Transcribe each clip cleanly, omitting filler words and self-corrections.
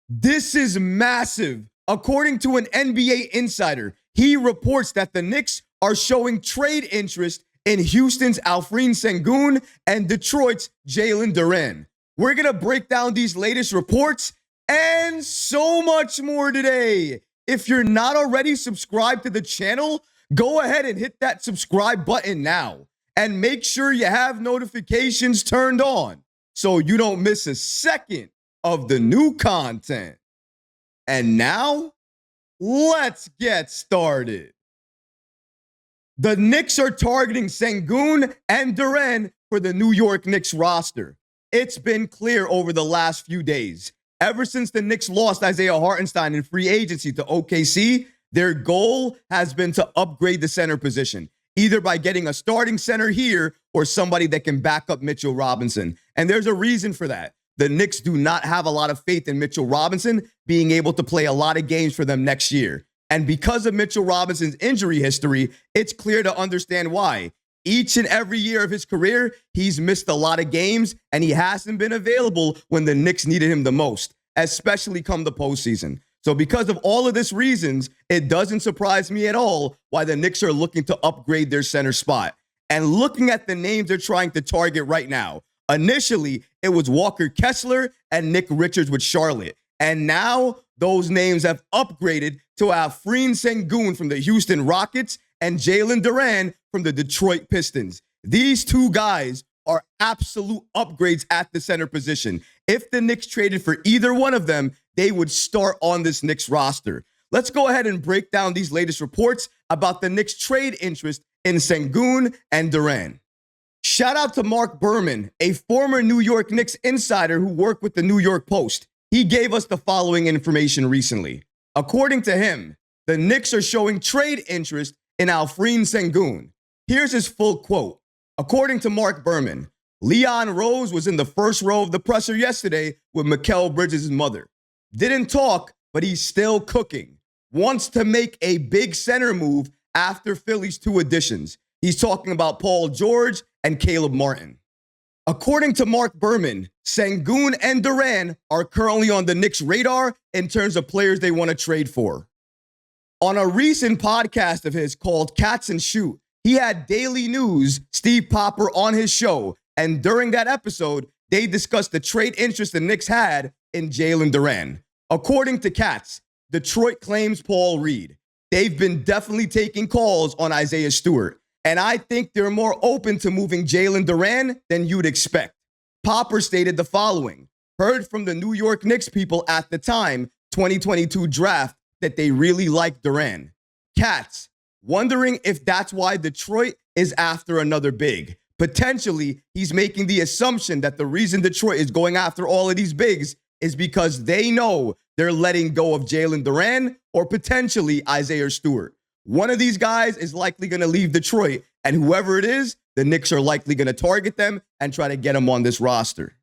This is massive. According to an NBA insider, he reports that the Knicks are showing trade interest in Houston's Alfred Segun and Detroit's Jalen Duren. We're going to break down these latest reports and so much more today. If you're not already subscribed to the channel, go ahead and hit that subscribe button now. And make sure you have notifications turned on so you don't miss a second of the new content. And now, let's get started. The Knicks are targeting Segun and Duren for the New York Knicks roster. It's been clear over the last few days. Ever since the Knicks lost Isaiah Hartenstein in free agency to OKC, their goal has been to upgrade the center position, either by getting a starting center here or somebody that can back up Mitchell Robinson. And there's a reason for that. The Knicks do not have a lot of faith in Mitchell Robinson being able to play a lot of games for them next year. And because of Mitchell Robinson's injury history, it's clear to understand why. Each and every year of his career, he's missed a lot of games, and he hasn't been available when the Knicks needed him the most, especially come the postseason. So because of all of these reasons, it doesn't surprise me at all why the Knicks are looking to upgrade their center spot. And looking at the names they're trying to target right now, initially, it was Walker Kessler and Nick Richards with Charlotte. And now those names have upgraded to Alfred Segun from the Houston Rockets and Jalen Duren from the Detroit Pistons. These two guys are absolute upgrades at the center position. If the Knicks traded for either one of them, they would start on this Knicks roster. Let's go ahead and break down these latest reports about the Knicks trade interest in Segun and Duren. Shout out to Mark Berman, a former New York Knicks insider who worked with the New York Post. He gave us the following information recently. According to him, the Knicks are showing trade interest in Alfred Segun. Here's his full quote. According to Mark Berman, Leon Rose was in the first row of the presser yesterday with Mikal Bridges' mother. Didn't talk, but he's still cooking. Wants to make a big center move after Philly's two additions. He's talking about Paul George and Caleb Martin. According to Mark Berman, Segun and Duren are currently on the Knicks' radar in terms of players they want to trade for. On a recent podcast of his called Katz and Shoot, he had Daily News Steve Popper on his show, and during that episode, they discussed the trade interest the Knicks had in Jalen Duren. According to Katz, Detroit claims Paul Reed. They've been definitely taking calls on Isaiah Stewart, and I think they're more open to moving Jalen Duren than you'd expect. Popper stated the following: heard from the New York Knicks people at the time, 2022 draft, that they really like Duren. Katz, wondering if that's why Detroit is after another big. Potentially, he's making the assumption that the reason Detroit is going after all of these bigs is because they know they're letting go of Jalen Duren or potentially Isaiah Stewart. One of these guys is likely going to leave Detroit, and whoever it is, the Knicks are likely going to target them and try to get them on this roster.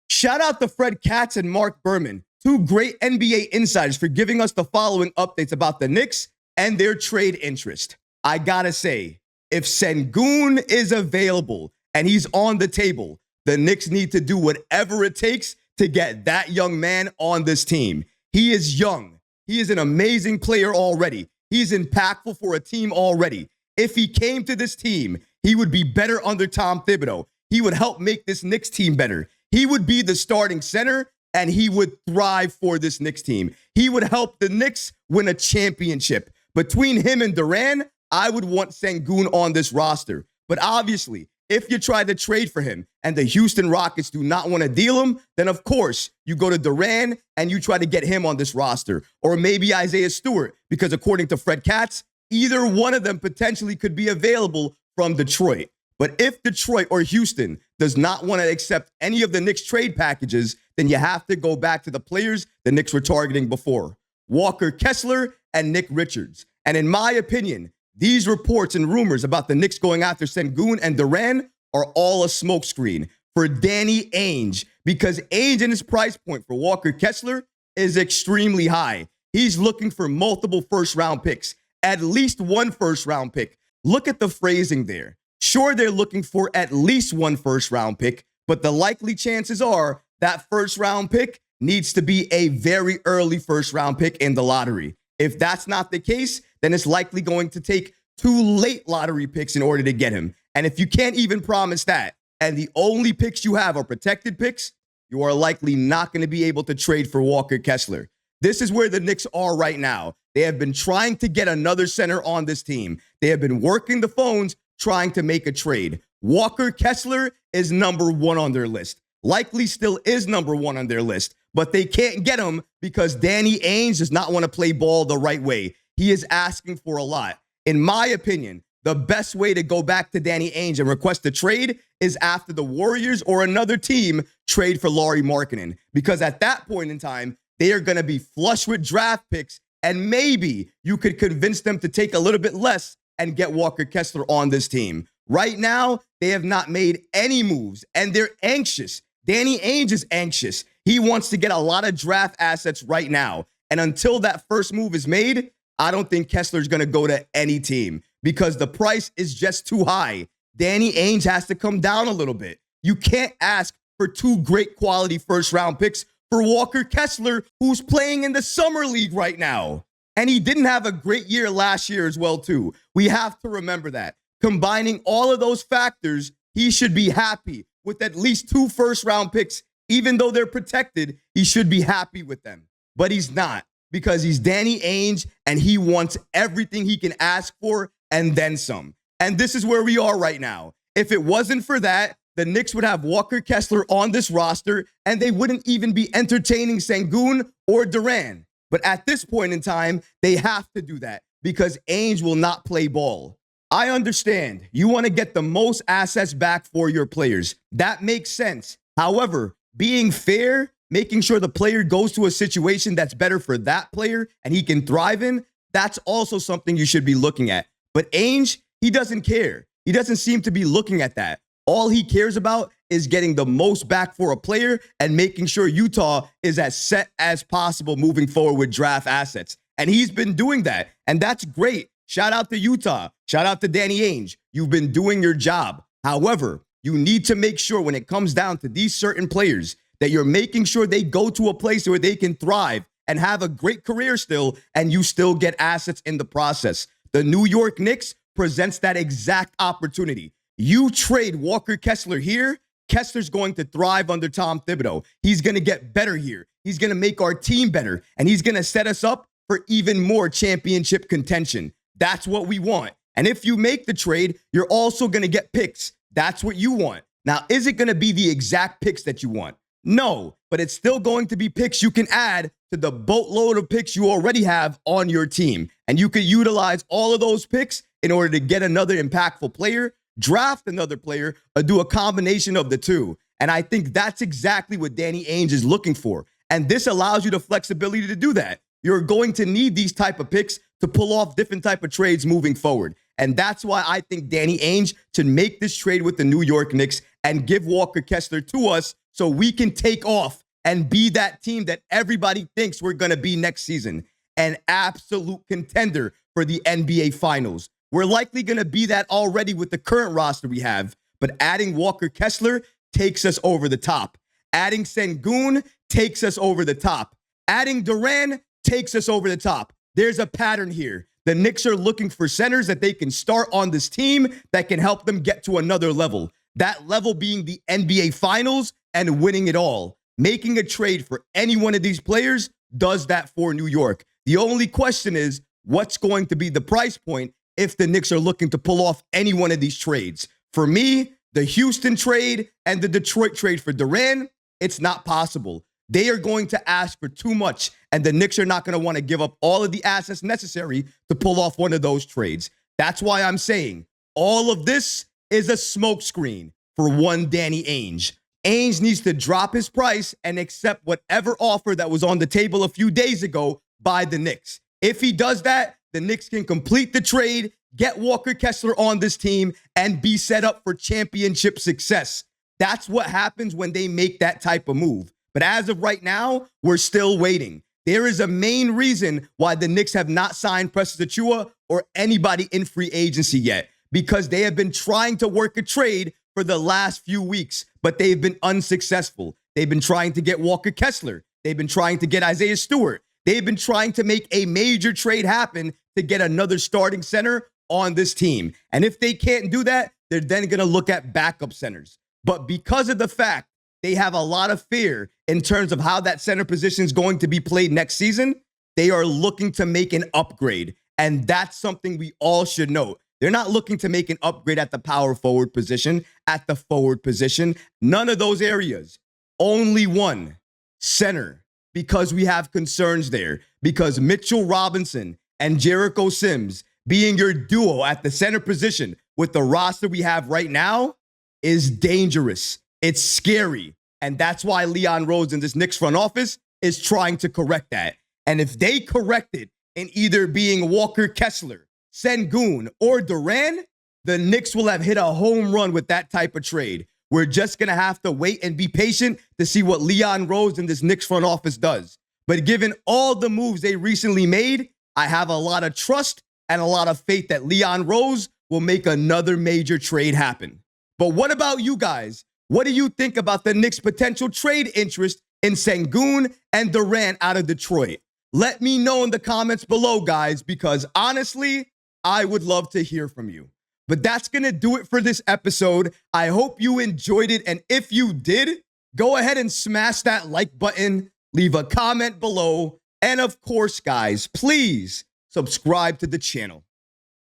Shout out to Fred Katz and Mark Berman, two great NBA insiders, for giving us the following updates about the Knicks and their trade interest. I gotta say, if Segun is available and he's on the table, the Knicks need to do whatever it takes to get that young man on this team. He is young. He is an amazing player already. He's impactful for a team already. If he came to this team, he would be better under Tom Thibodeau. He would help make this Knicks team better. He would be the starting center, and he would thrive for this Knicks team. He would help the Knicks win a championship. Between him and Duren, I would want Segun on this roster. But obviously, if you try to trade for him and the Houston Rockets do not want to deal him, then of course you go to Duren and you try to get him on this roster. Or maybe Isaiah Stewart, because according to Fred Katz, either one of them potentially could be available from Detroit. But if Detroit or Houston does not want to accept any of the Knicks trade packages, then you have to go back to the players the Knicks were targeting before: Walker Kessler and Nick Richards. And in my opinion, these reports and rumors about the Knicks going after Segun and Duren are all a smokescreen for Danny Ainge, because Ainge and his price point for Walker Kessler is extremely high. He's looking for multiple first-round picks, at least one first-round pick. Look at the phrasing there. Sure, they're looking for at least one first-round pick, but the likely chances are that first-round pick needs to be a very early first round pick in the lottery. If that's not the case, then it's likely going to take 2 late lottery picks in order to get him. And if you can't even promise that, and the only picks you have are protected picks, you are likely not going to be able to trade for Walker Kessler. This is where the Knicks are right now. They have been trying to get another center on this team. They have been working the phones, trying to make a trade. Walker Kessler is number 1 on their list. Likely still is number 1 on their list, but they can't get him because Danny Ainge does not want to play ball the right way. He is asking for a lot. In my opinion, the best way to go back to Danny Ainge and request a trade is after the Warriors or another team trade for Lauri Markkanen, because at that point in time, they are going to be flush with draft picks, and maybe you could convince them to take a little bit less and get Walker Kessler on this team. Right now, they have not made any moves, and they're anxious. Danny Ainge is anxious. He wants to get a lot of draft assets right now, and until that first move is made, I don't think Kessler's going to go to any team because the price is just too high. Danny Ainge has to come down a little bit. You can't ask for 2 great quality first-round picks for Walker Kessler, who's playing in the Summer League right now. And he didn't have a great year last year as well, too. We have to remember that. Combining all of those factors, he should be happy with at least 2 first-round picks. Even though they're protected, he should be happy with them. But he's not, because he's Danny Ainge, and he wants everything he can ask for and then some. And this is where we are right now. If it wasn't for that, the Knicks would have Walker Kessler on this roster, and they wouldn't even be entertaining Segun or Duren. But at this point in time, they have to do that because Ainge will not play ball. I understand. You want to get the most assets back for your players. That makes sense. However, being fair, making sure the player goes to a situation that's better for that player and he can thrive in, that's also something you should be looking at. But Ainge, he doesn't care. He doesn't seem to be looking at that. All he cares about is getting the most back for a player and making sure Utah is as set as possible moving forward with draft assets. And he's been doing that. And that's great. Shout out to Utah. Shout out to Danny Ainge. You've been doing your job. However, you need to make sure when it comes down to these certain players that you're making sure they go to a place where they can thrive and have a great career still, and you still get assets in the process. The New York Knicks presents that exact opportunity. You trade Walker Kessler here, Kessler's going to thrive under Tom Thibodeau. He's going to get better here. He's going to make our team better, and he's going to set us up for even more championship contention. That's what we want. And if you make the trade, you're also going to get picks. That's what you want. Now, is it going to be the exact picks that you want? No, but it's still going to be picks you can add to the boatload of picks you already have on your team. And you could utilize all of those picks in order to get another impactful player, draft another player, or do a combination of the two. And I think that's exactly what Danny Ainge is looking for. And this allows you the flexibility to do that. You're going to need these type of picks to pull off different type of trades moving forward. And that's why I think Danny Ainge should make this trade with the New York Knicks and give Walker Kessler to us so we can take off and be that team that everybody thinks we're going to be next season. An absolute contender for the NBA Finals. We're likely going to be that already with the current roster we have, but adding Walker Kessler takes us over the top. Adding Segun takes us over the top. Adding Duren takes us over the top. There's a pattern here. The Knicks are looking for centers that they can start on this team that can help them get to another level. That level being the NBA Finals and winning it all. Making a trade for any one of these players does that for New York. The only question is, what's going to be the price point if the Knicks are looking to pull off any one of these trades? For me, the Houston trade and the Detroit trade for Duren, it's not possible. They are going to ask for too much, and the Knicks are not going to want to give up all of the assets necessary to pull off one of those trades. That's why I'm saying all of this is a smokescreen for one Danny Ainge. Ainge needs to drop his price and accept whatever offer that was on the table a few days ago by the Knicks. If he does that, the Knicks can complete the trade, get Walker Kessler on this team, and be set up for championship success. That's what happens when they make that type of move. But as of right now, we're still waiting. There is a main reason why the Knicks have not signed Precious Achiuwa or anybody in free agency yet, because they have been trying to work a trade for the last few weeks, but they've been unsuccessful. They've been trying to get Walker Kessler. They've been trying to get Isaiah Stewart. They've been trying to make a major trade happen to get another starting center on this team. And if they can't do that, they're then going to look at backup centers. But because of the fact they have a lot of fear in terms of how that center position is going to be played next season, they are looking to make an upgrade. And that's something we all should know. They're not looking to make an upgrade at the power forward position, at the forward position. None of those areas. Only one, center, because we have concerns there. Because Mitchell Robinson and Jericho Sims being your duo at the center position with the roster we have right now is dangerous. It's scary. And that's why Leon Rose in this Knicks front office is trying to correct that. And if they correct it in either being Walker Kessler, Segun, or Duren, the Knicks will have hit a home run with that type of trade. We're just going to have to wait and be patient to see what Leon Rose in this Knicks front office does. But given all the moves they recently made, I have a lot of trust and a lot of faith that Leon Rose will make another major trade happen. But what about you guys? What do you think about the Knicks' potential trade interest in Segun and Duren out of Detroit? Let me know in the comments below, guys, because honestly, I would love to hear from you. But that's going to do it for this episode. I hope you enjoyed it. And if you did, go ahead and smash that like button, leave a comment below. And of course, guys, please subscribe to the channel.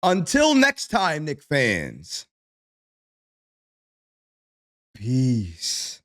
Until next time, Knicks fans. Peace.